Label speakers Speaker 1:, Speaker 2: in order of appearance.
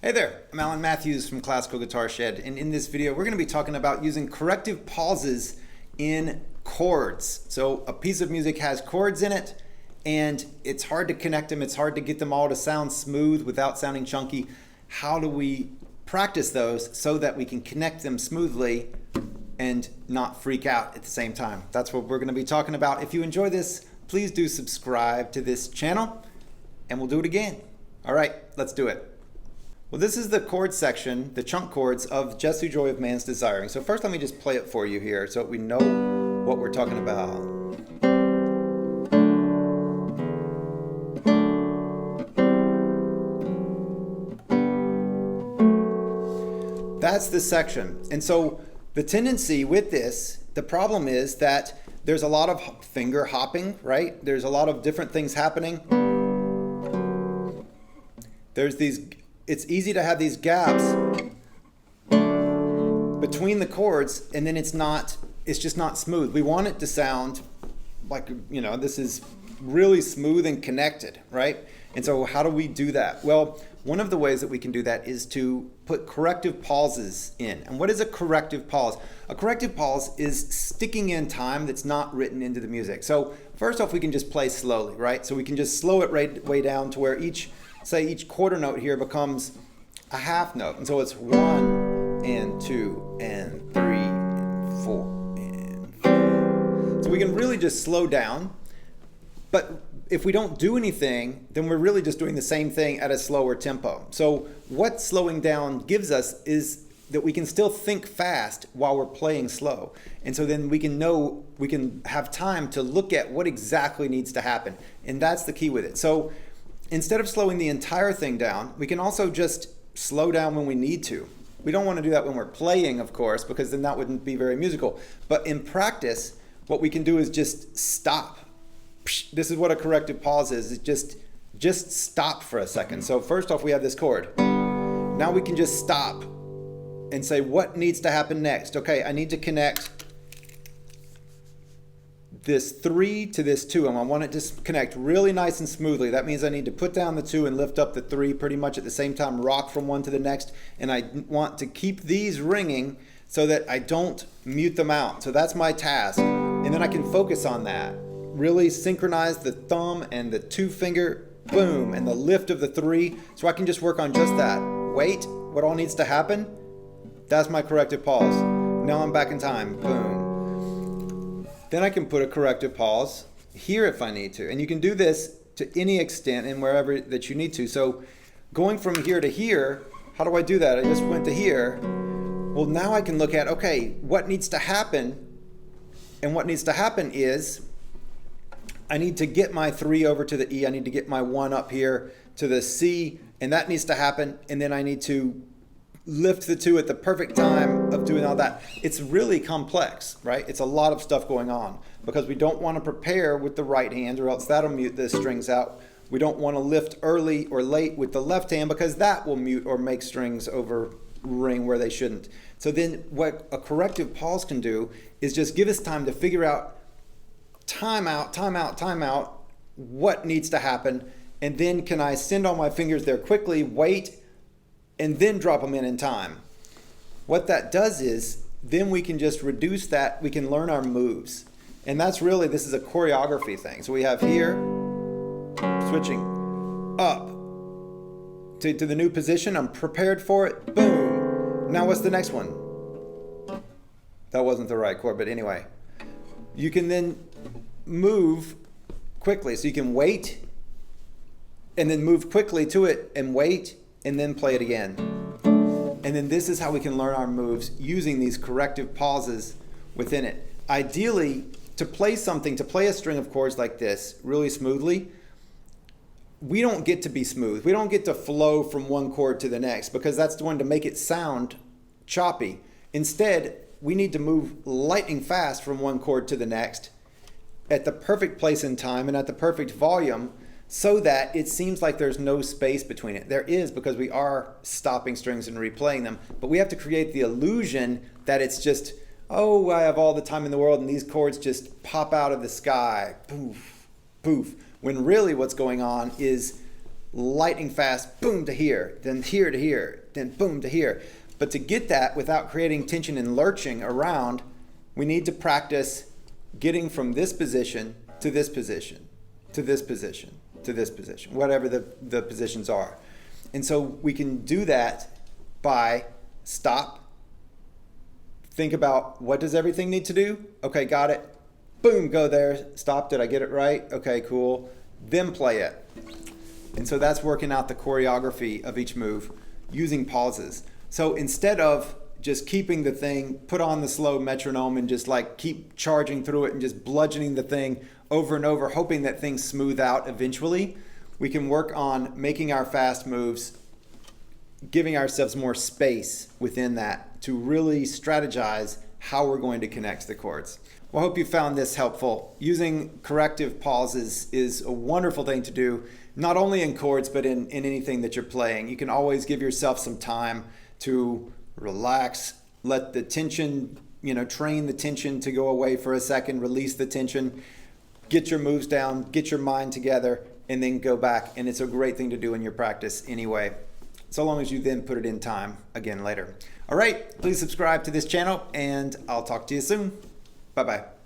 Speaker 1: Hey there, I'm Alan Matthews from Classical Guitar Shed, and in this video we're going to be talking about using corrective pauses in chords. So a piece of music has chords in it, and it's hard to connect them, it's hard to get them all to sound smooth without sounding chunky. How do we practice those so that we can connect them smoothly and not freak out at the same time? That's what we're going to be talking about. If you enjoy this, please do subscribe to this channel, and we'll do it again. All right, let's do it. Well, this is the chord section, the chunk chords of Just the Joy of Man's Desiring. So first let me just play it for you here so we know what we're talking about. That's the section. And so the tendency with this, the problem is that there's a lot of finger hopping, right? There's a lot of different things happening. It's easy to have these gaps between the chords, and then it's just not smooth. We want it to sound like, this is really smooth and connected, right? And so how do we do that? Well, one of the ways that we can do that is to put corrective pauses in. And what is a corrective pause? A corrective pause is sticking in time that's not written into the music. So first off, we can just play slowly, right? So we can just slow it right way down to where each quarter note here becomes a half note. And so it's 1 and 2 and 3 and 4 and 5. So we can really just slow down. But if we don't do anything, then we're really just doing the same thing at a slower tempo. So what slowing down gives us is that we can still think fast while we're playing slow. And so then we can have time to look at what exactly needs to happen. And that's the key with it. So instead of slowing the entire thing down, we can also just slow down when we need to. We don't want to do that when we're playing, of course, because then that wouldn't be very musical. But in practice, what we can do is just stop. This is what a corrective pause is. It's just stop for a second. So first off, we have this chord. Now we can just stop and say, what needs to happen next? Okay, I need to connect this 3 to this 2, and I want it to connect really nice and smoothly. That means I need to put down the 2 and lift up the 3 pretty much at the same time, rock from one to the next, and I want to keep these ringing so that I don't mute them out. So that's my task, and then I can focus on that. Really synchronize the thumb and the 2 finger, boom, and the lift of the 3, so I can just work on just that. Wait, what all needs to happen? That's my corrective pause. Now I'm back in time, boom. Then I can put a corrective pause here if I need to. And you can do this to any extent and wherever that you need to. So going from here to here, how do I do that? I just went to here. Well, now I can look at, okay, what needs to happen? And what needs to happen is I need to get my 3 over to the E. I need to get my 1 up here to the C, and that needs to happen. And then I need to lift the 2 at the perfect time of doing all that. It's really complex, right? It's a lot of stuff going on because we don't want to prepare with the right hand or else that'll mute the strings out. We don't want to lift early or late with the left hand because that will mute or make strings over ring where they shouldn't. So then what a corrective pause can do is just give us time to figure out time out, what needs to happen, and then can I send all my fingers there quickly, wait, and then drop them in time. What that does is then we can just reduce that, we can learn our moves. And that's really, this is a choreography thing. So we have here, switching up to the new position, I'm prepared for it, boom. Now what's the next one? That wasn't the right chord, but anyway. You can then move quickly. So you can wait and then move quickly to it and wait and then play it again. And then this is how we can learn our moves using these corrective pauses within it. Ideally, to play a string of chords like this really smoothly, we don't get to be smooth. We don't get to flow from one chord to the next because that's going to make it sound choppy. Instead, we need to move lightning fast from one chord to the next at the perfect place in time and at the perfect volume so that it seems like there's no space between it. There is, because we are stopping strings and replaying them, but we have to create the illusion that it's just, oh, I have all the time in the world and these chords just pop out of the sky, poof, poof. When really what's going on is lightning fast, boom to here, then here to here, then boom to here. But to get that without creating tension and lurching around, we need to practice getting from this position to this position, to this position, to this position, whatever the positions are. And so we can do that by stop, think about what does everything need to do? Okay, got it. Boom, go there. Stop, did I get it right? Okay, cool. Then play it. And so that's working out the choreography of each move using pauses. So instead of just keeping the thing, put on the slow metronome and just like keep charging through it and just bludgeoning the thing over and over, hoping that things smooth out eventually, we can work on making our fast moves, giving ourselves more space within that to really strategize how we're going to connect the chords. Well, I hope you found this helpful. Using corrective pauses is a wonderful thing to do, not only in chords, but in anything that you're playing. You can always give yourself some time to relax, let the tension, train the tension to go away for a second, release the tension, get your moves down, get your mind together, and then go back. And it's a great thing to do in your practice anyway, so long as you then put it in time again later. All right, please subscribe to this channel, and I'll talk to you soon. Bye-bye.